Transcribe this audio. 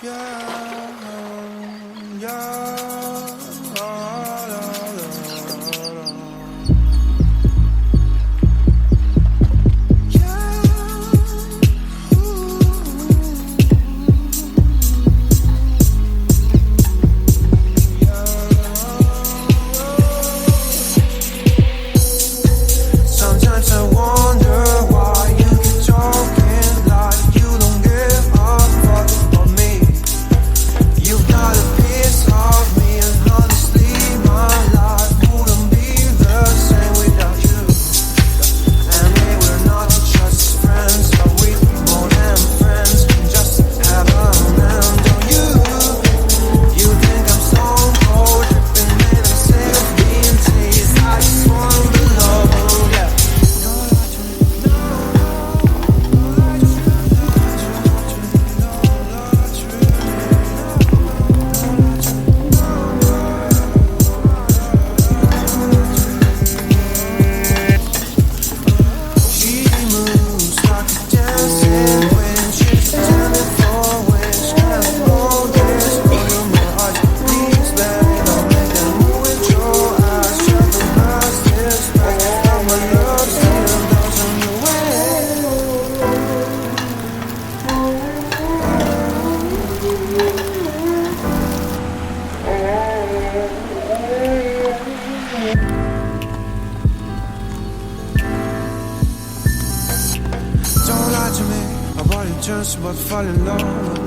Yeah, yeah, la, la, la, la. Sometimes I wonder why you keep talking like you don't give a fuck about me. You've got a piece of me, and honestly, my life wouldn't be the same without you. And we were not just friends, but we're more than friends. Just have a man, don't you? You think I'm stone cold, dripping, and I'm sick of being teased. I just want the love, yeah. She moves like a dancing when she's standing for which can't hold this volume. My heart beats back, I'll make them move with your eyes. Shut the past this back, but my love still doesn't know Don't lie to me about intentions, but fall in love.